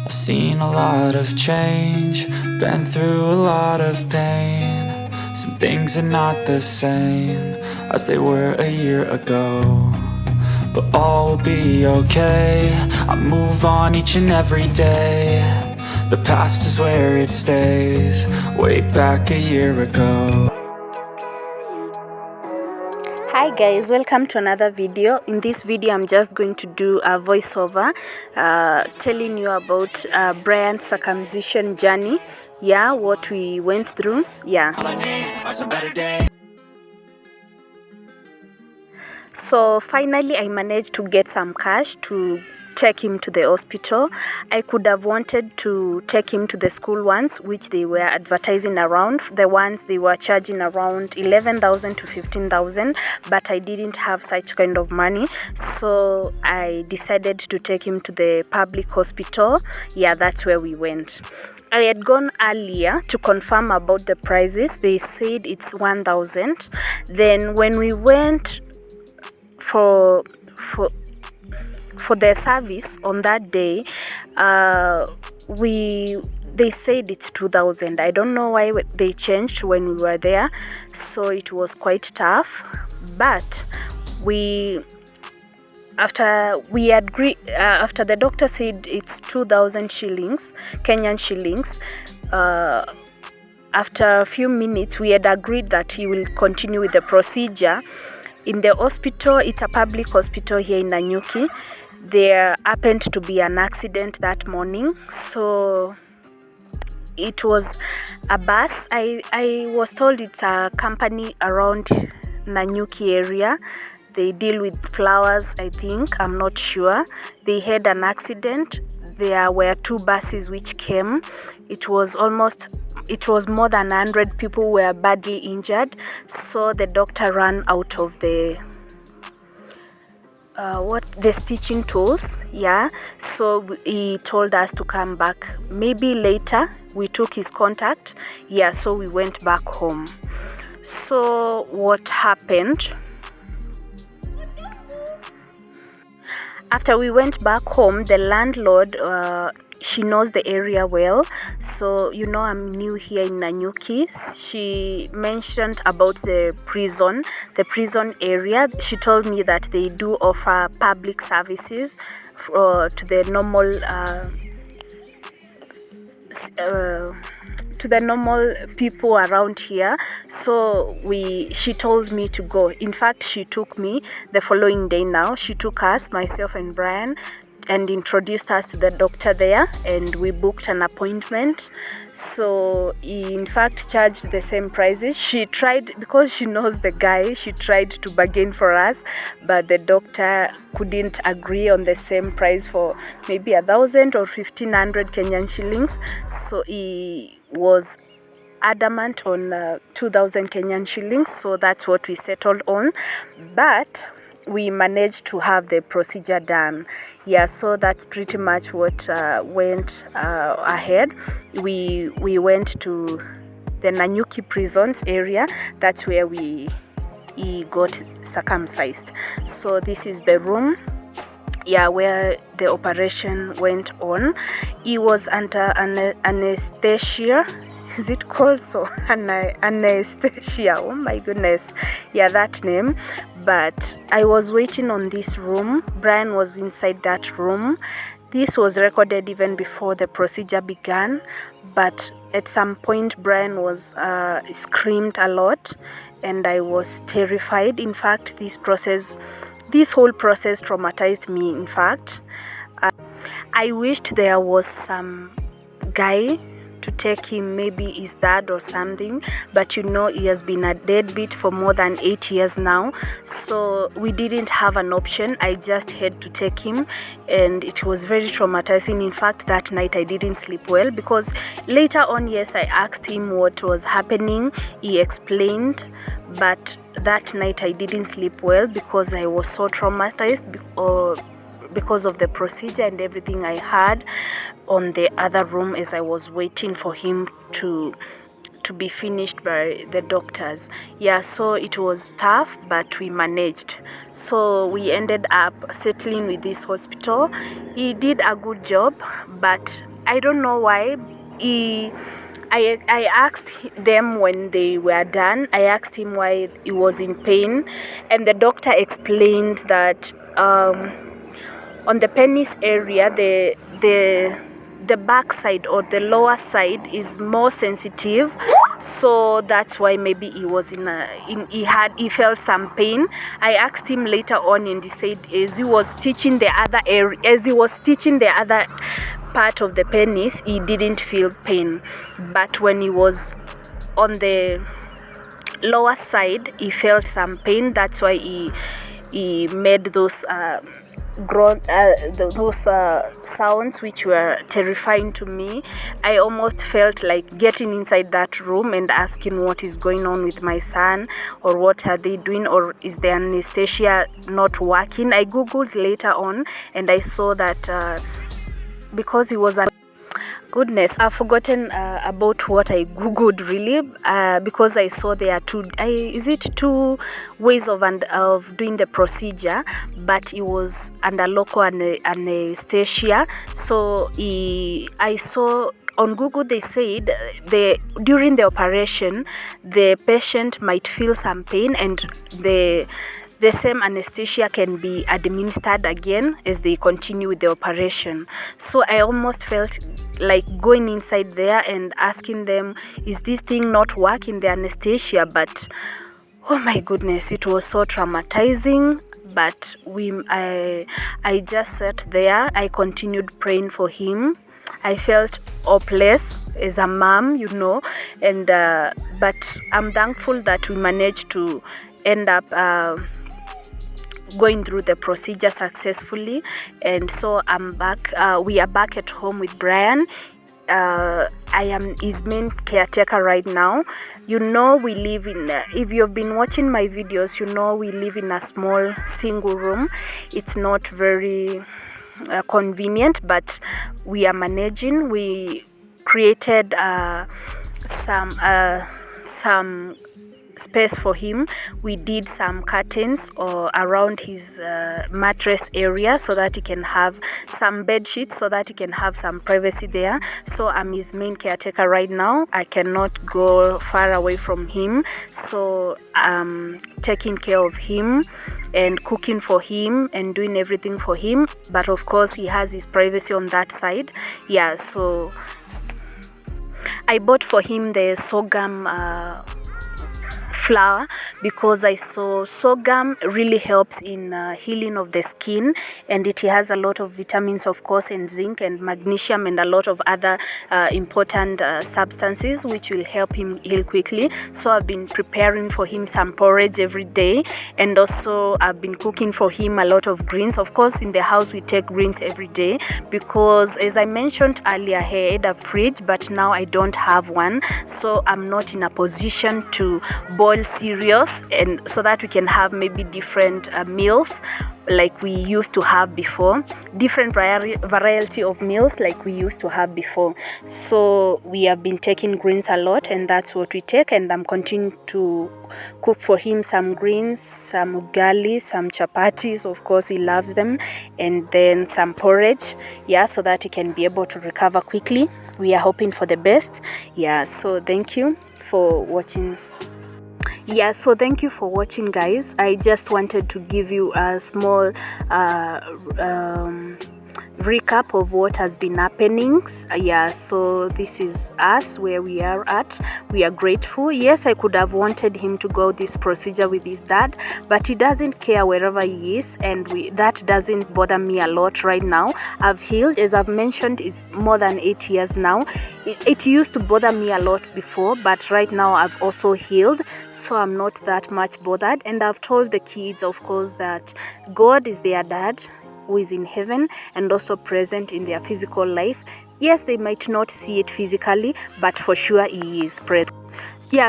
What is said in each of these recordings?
I've seen a lot of change, been through a lot of pain. Some things are not the same as they were a year ago, but all will be okay. I move on each and every day. The past is where it stays, way back a year ago. Hi guys, welcome to another video. In this video I'm just going to do a voiceover telling you about Brian's circumcision journey, what we went through. So finally I managed to get some cash to take him to the hospital. I could have wanted to take him to the school ones, which they were advertising around. The ones they were charging around 11,000 to 15,000, but I didn't have such kind of money, so I decided to take him to the public hospital. That's where we went. I had gone earlier to confirm about the prices. They said it's 1,000. Then when we went for the service on that day, they said it's 2,000. I don't know why they changed when we were there, so it was quite tough. But after the doctor said it's 2,000 shillings, Kenyan shillings, after a few minutes we had agreed that he will continue with the procedure in the hospital. It's a public hospital here in Nanyuki. There happened to be an accident that morning, so it was a bus. I was told it's a company around Nanyuki area. They deal with flowers, I think. I'm not sure. They had an accident. There were two buses which came. It was more than 100 people were badly injured, so the doctor ran out of the stitching tools. So he told us to come back maybe later. We took his contact, so we went back home. So what happened after we went back home, the landlord, she knows the area well, so I'm new here in Nanyuki. She mentioned about the prison area. She told me that they do offer public services to the normal people around here. So she told me to go. In fact, she took me the following day. Now she took us, myself and Brian, and introduced us to the doctor there, and we booked an appointment. So he in fact charged the same prices. She tried, because she knows the guy, she tried to bargain for us, but the doctor couldn't agree on the same price for maybe 1,000 or 1,500 Kenyan shillings. So he was adamant on 2,000 Kenyan shillings, so that's what we settled on. But we managed to have the procedure done. So that's pretty much what went ahead. We went to the Nanyuki prisons area. That's where he got circumcised. So this is the room where the operation went on. He was under anesthesia. Is it called so? Anesthesia. Oh my goodness. That name. But I was waiting on this room. Brian was inside that room. This was recorded even before the procedure began. But at some point, Brian was screamed a lot, and I was terrified. In fact, this whole process traumatized me. In fact, I wished there was some guy to take him, maybe his dad or something, but he has been a deadbeat for more than 8 years now, so we didn't have an option. I just had to take him, and it was very traumatizing. In fact, that night I didn't sleep well, because later on, I asked him what was happening. He explained, but that night I didn't sleep well because I was so traumatized because of the procedure and everything I had on the other room as I was waiting for him to be finished by the doctors. So it was tough, but we managed. So we ended up settling with this hospital. He did a good job, but I don't know why. I asked them when they were done. I asked him why he was in pain, and the doctor explained that on the penis area, the back side or the lower side is more sensitive, so that's why maybe he was he felt some pain. I asked him later on, and he said as he was stitching the other part of the penis, he didn't feel pain, but when he was on the lower side, he felt some pain. That's why he made those sounds which were terrifying to me. I almost felt like getting inside that room and asking what is going on with my son, or what are they doing, or is the anesthesia not working. I googled later on, and I saw that because he was goodness, I've forgotten about what I googled really, because I saw there are two ways of doing the procedure, but it was under local anesthesia. So I saw on Google, they said during the operation the patient might feel some pain, and the same anesthesia can be administered again as they continue with the operation. So I almost felt like going inside there and asking them, is this thing not working, the anesthesia? But oh my goodness, it was so traumatizing. But I just sat there. I continued praying for him. I felt hopeless as a mom, and but I'm thankful that we managed to end up going through the procedure successfully. And so I'm back. We are back at home with Brian. I am his main caretaker right now. We live in, if you've been watching my videos, we live in a small single room. It's not very convenient, but we are managing. We created some space for him. We did some curtains around his mattress area, so that he can have some bed sheets, so that he can have some privacy there. So I'm his main caretaker right now. I cannot go far away from him, so I'm taking care of him and cooking for him and doing everything for him. But of course, he has his privacy on that side. Yeah, so I bought for him the sorghum flour, because I saw sorghum really helps in healing of the skin, and it has a lot of vitamins, of course, and zinc and magnesium and a lot of other important substances which will help him heal quickly. So I've been preparing for him some porridge every day, and also I've been cooking for him a lot of greens. Of course, in the house we take greens every day, because as I mentioned earlier, I had a fridge, but now I don't have one, so I'm not in a position to boil cereals, and so that we can have maybe different meals like we used to have before, different variety of meals like we used to have before. So we have been taking greens a lot, and that's what we take, and I'm continuing to cook for him some greens, some ugali, some chapatis, of course he loves them, and then some porridge, so that he can be able to recover quickly. We are hoping for the best. So thank you for watching. So thank you for watching, guys. I just wanted to give you a small recap of what has been happening. So this is us, where we are at. We are grateful. Yes, I could have wanted him to go this procedure with his dad, but he doesn't care wherever he is, and that doesn't bother me a lot right now. I've healed, as I've mentioned, it's more than 8 years now. It used to bother me a lot before, but right now I've also healed, so I'm not that much bothered. And I've told the kids, of course, that God is their dad, who is in heaven and also present in their physical life. Yes, they might not see it physically, but for sure he is present.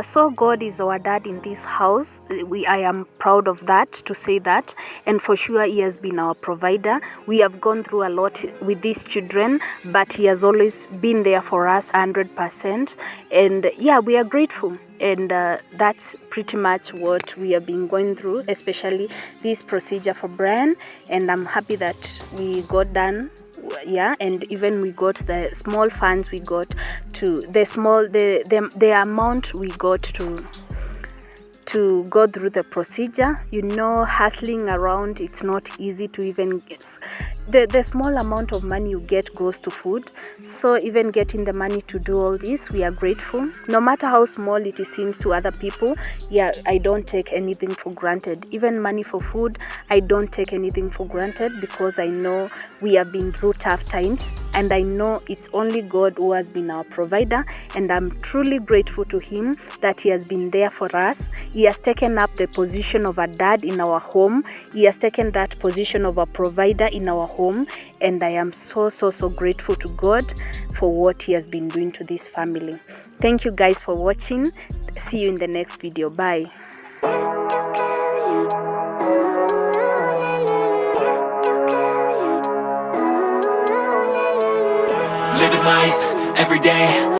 So God is our dad in this house. I am proud of that, to say that, and for sure he has been our provider. We have gone through a lot with these children, but he has always been there for us 100%, and we are grateful. And that's pretty much what we have been going through, especially this procedure for Brian, and I'm happy that we got done yeah, and even we got the small funds we got to the amount we got to go through the procedure. You know, hustling around, it's not easy to even get the small amount of money you get goes to food. So even getting the money to do all this, we are grateful, no matter how small it seems to other people. Yeah, I don't take anything for granted. Even money for food, I don't take anything for granted, because I know we have been through tough times, and I know it's only God who has been our provider, and I'm truly grateful to him that he has been there for us. He has taken up the position of a dad in our home. He has taken that position of a provider in our home, and I am so grateful to God for what he has been doing to this family. Thank you guys for watching. See you in the next video. Bye. Living life every day.